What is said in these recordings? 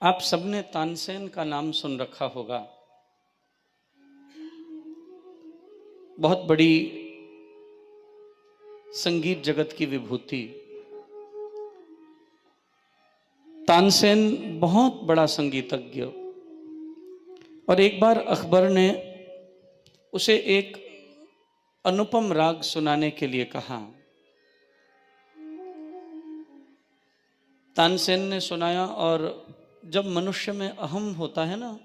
आप सबने तानसेन का नाम सुन रखा होगा। बहुत बड़ी संगीत जगत की विभूति। तानसेन बहुत बड़ा संगीतज्ञ। और एक बार अकबर ने उसे एक अनुपम राग सुनाने के लिए कहा। तानसेन ने सुनाया, और जब मनुष्य में अहम होता है ना,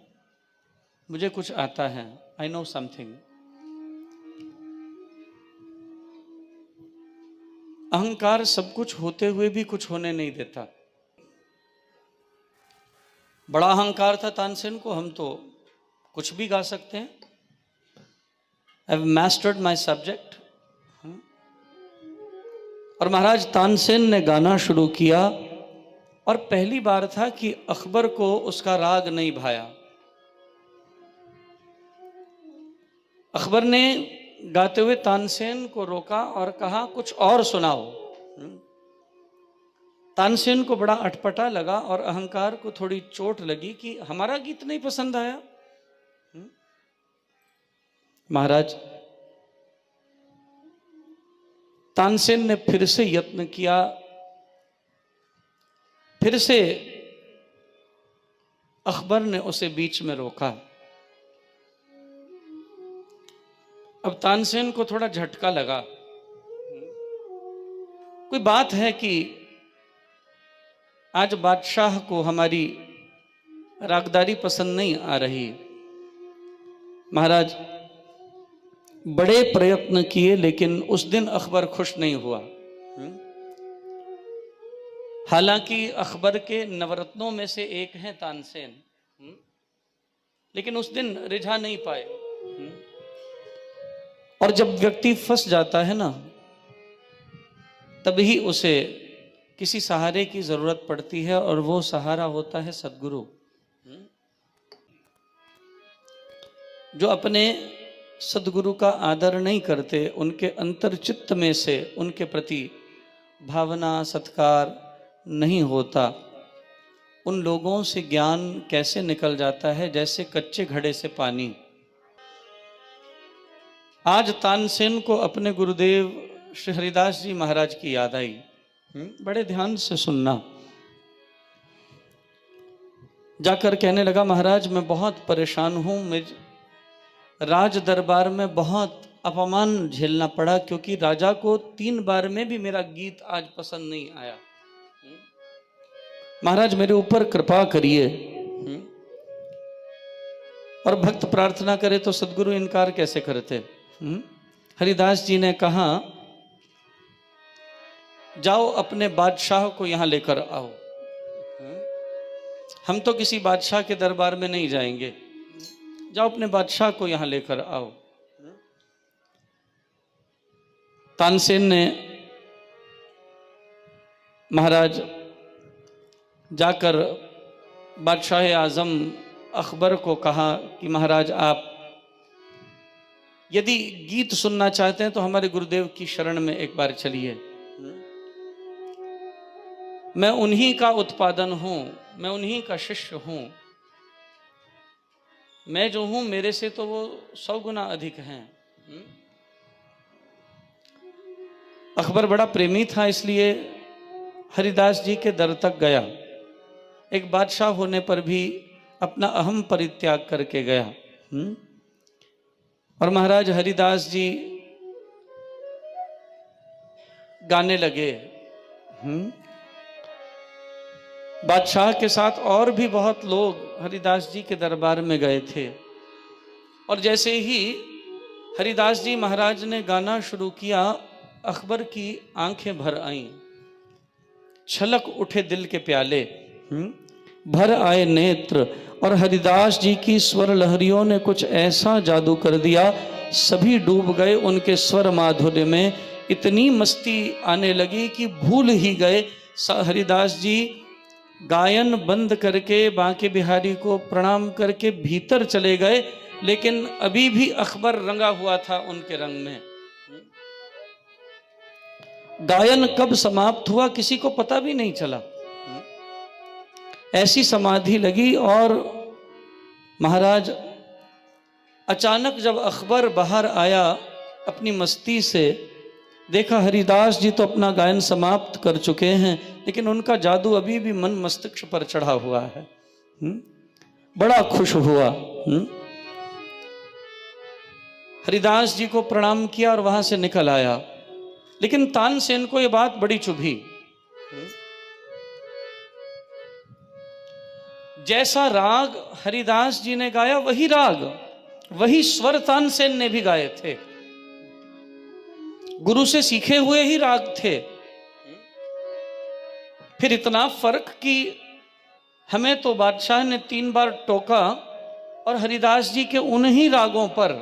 मुझे कुछ आता है, आई नो समथिंग, अहंकार सब कुछ होते हुए भी कुछ होने नहीं देता। बड़ा अहंकार था तानसेन को, हम तो कुछ भी गा सकते हैं। I have mastered my subject. और महाराज तानसेन ने गाना शुरू किया, और पहली बार था कि अकबर को उसका राग नहीं भाया। अकबर ने गाते हुए तानसेन को रोका और कहा, कुछ और सुनाओ। तानसेन को बड़ा अटपटा लगा और अहंकार को थोड़ी चोट लगी कि हमारा गीत नहीं पसंद आया। महाराज तानसेन ने फिर से यत्न किया, फिर से अकबर ने उसे बीच में रोका। अब तानसेन को थोड़ा झटका लगा। कोई बात है कि आज बादशाह को हमारी रागदारी पसंद नहीं आ रही। महाराज बड़े प्रयत्न किए, लेकिन उस दिन अकबर खुश नहीं हुआ। हालांकि अकबर के नवरत्नों में से एक हैं तानसेन, लेकिन उस दिन रिझा नहीं पाए। और जब व्यक्ति फंस जाता है ना, तभी उसे किसी सहारे की जरूरत पड़ती है, और वो सहारा होता है सद्गुरु। जो अपने सद्गुरु का आदर नहीं करते, उनके अंतर्चित्त में से उनके प्रति भावना सत्कार नहीं होता, उन लोगों से ज्ञान कैसे निकल जाता है, जैसे कच्चे घड़े से पानी। आज तानसेन को अपने गुरुदेव श्री हरिदास जी महाराज की याद आई। बड़े ध्यान से सुनना। जाकर कहने लगा, महाराज मैं बहुत परेशान हूं, मुझे राज दरबार में बहुत अपमान झेलना पड़ा, क्योंकि राजा को 3 बार में भी मेरा गीत आज पसंद नहीं आया। महाराज मेरे ऊपर कृपा करिए। और भक्त प्रार्थना करे तो सद्गुरु इनकार कैसे करते। हरिदास जी ने कहा, जाओ अपने बादशाह को यहां लेकर आओ। हम तो किसी बादशाह के दरबार में नहीं जाएंगे, जाओ अपने बादशाह को यहां लेकर आओ। तानसेन ने महाराज जाकर बादशाह आजम अकबर को कहा कि महाराज आप यदि गीत सुनना चाहते हैं तो हमारे गुरुदेव की शरण में एक बार चलिए। मैं उन्हीं का उत्पादन हूं, मैं उन्हीं का शिष्य हूं। मैं जो हूं मेरे से तो वो 100 गुना अधिक हैं। अकबर बड़ा प्रेमी था, इसलिए हरिदास जी के दर तक गया। एक बादशाह होने पर भी अपना अहम परित्याग करके गया। और महाराज हरिदास जी गाने लगे। बादशाह के साथ और भी बहुत लोग हरिदास जी के दरबार में गए थे। और जैसे ही हरिदास जी महाराज ने गाना शुरू किया, अकबर की आंखें भर आईं। छलक उठे दिल के प्याले, भर आए नेत्र। और हरिदास जी की स्वर लहरियों ने कुछ ऐसा जादू कर दिया, सभी डूब गए उनके स्वर माधुर्य में। इतनी मस्ती आने लगी कि भूल ही गए। हरिदास जी गायन बंद करके बांके बिहारी को प्रणाम करके भीतर चले गए, लेकिन अभी भी अकबर रंगा हुआ था उनके रंग में। गायन कब समाप्त हुआ किसी को पता भी नहीं चला। ऐसी समाधि लगी। और महाराज अचानक जब अकबर बाहर आया अपनी मस्ती से, देखा हरिदास जी तो अपना गायन समाप्त कर चुके हैं, लेकिन उनका जादू अभी भी मन मस्तिष्क पर चढ़ा हुआ है। बड़ा खुश हुआ। हरिदास जी को प्रणाम किया और वहां से निकल आया। लेकिन तानसेन को यह बात बड़ी चुभी। जैसा राग हरिदास जी ने गाया वही राग, वही स्वर तानसेन ने भी गाए थे, गुरु से सीखे हुए ही राग थे। फिर इतना फर्क कि हमें तो बादशाह ने 3 बार टोका और हरिदास जी के उन्हीं रागों पर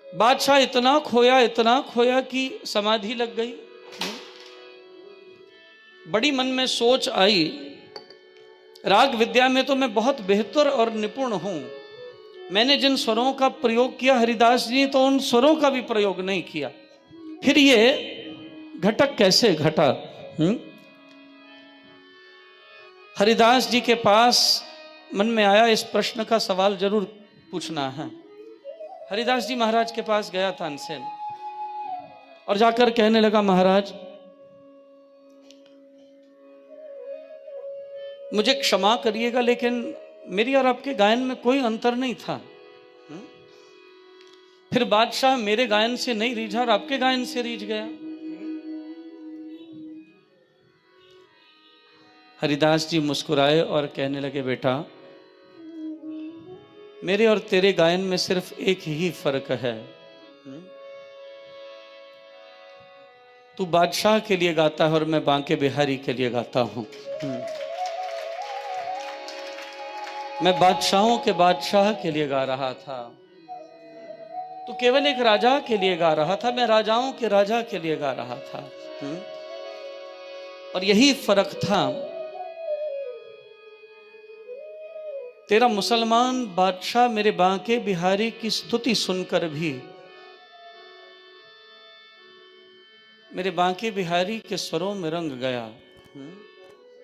बादशाह इतना खोया कि समाधि लग गई। बड़ी मन में सोच आई, राग विद्या में तो मैं बहुत बेहतर और निपुण हूं, मैंने जिन स्वरों का प्रयोग किया हरिदास जी ने तो उन स्वरों का भी प्रयोग नहीं किया, फिर ये घटक कैसे घटा? हरिदास जी के पास मन में आया इस प्रश्न का सवाल जरूर पूछना है। हरिदास जी महाराज के पास गया तानसेन और जाकर कहने लगा, महाराज मुझे क्षमा करिएगा, लेकिन मेरी और आपके गायन में कोई अंतर नहीं था। फिर बादशाह मेरे गायन से नहीं रीझा और आपके गायन से रीझ गया। हरिदास जी मुस्कुराए और कहने लगे, बेटा मेरे और तेरे गायन में सिर्फ एक ही फर्क है, तू बादशाह के लिए गाता है और मैं बांके बिहारी के लिए गाता हूं। मैं बादशाहों के बादशाह के लिए गा रहा था, तू केवल एक राजा के लिए गा रहा था, मैं राजाओं के राजा के लिए गा रहा था। और यही फर्क था। तेरा मुसलमान बादशाह मेरे बांके बिहारी की स्तुति सुनकर भी मेरे बांके बिहारी के स्वरों में रंग गया।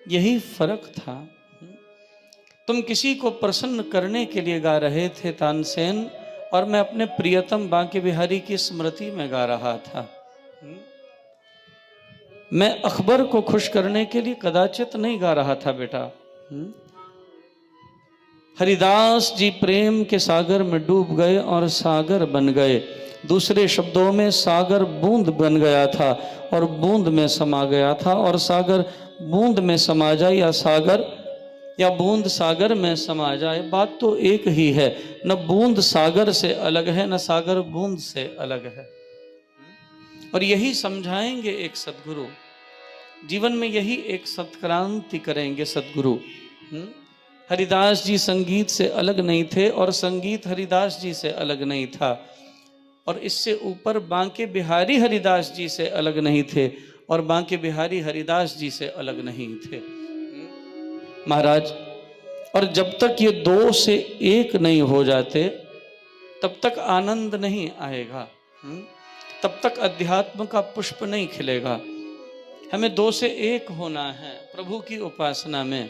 यही फर्क था। तुम किसी को प्रसन्न करने के लिए गा रहे थे तानसेन, और मैं अपने प्रियतम बांके बिहारी की स्मृति में गा रहा था। मैं अकबर को खुश करने के लिए कदाचित नहीं गा रहा था बेटा। हरिदास जी प्रेम के सागर में डूब गए और सागर बन गए। दूसरे शब्दों में सागर बूंद बन गया था और बूंद में समा गया था, और सागर बूंद में समा जाए या सागर या बूंद सागर में समा जाए, बात तो एक ही है। न बूंद सागर से अलग है, न सागर बूंद से अलग है। और यही समझाएंगे एक सद्गुरु, जीवन में यही एक सत्क्रांति करेंगे सद्गुरु। हरिदास जी संगीत से अलग नहीं थे और संगीत हरिदास जी से अलग नहीं था, और इससे ऊपर बांके बिहारी हरिदास जी से अलग नहीं थे और बांके बिहारी हरिदास जी से अलग नहीं थे महाराज। और जब तक ये 2 से 1 नहीं हो जाते तब तक आनंद नहीं आएगा, तब तक अध्यात्म का पुष्प नहीं खिलेगा। हमें 2 से 1 होना है प्रभु की उपासना में।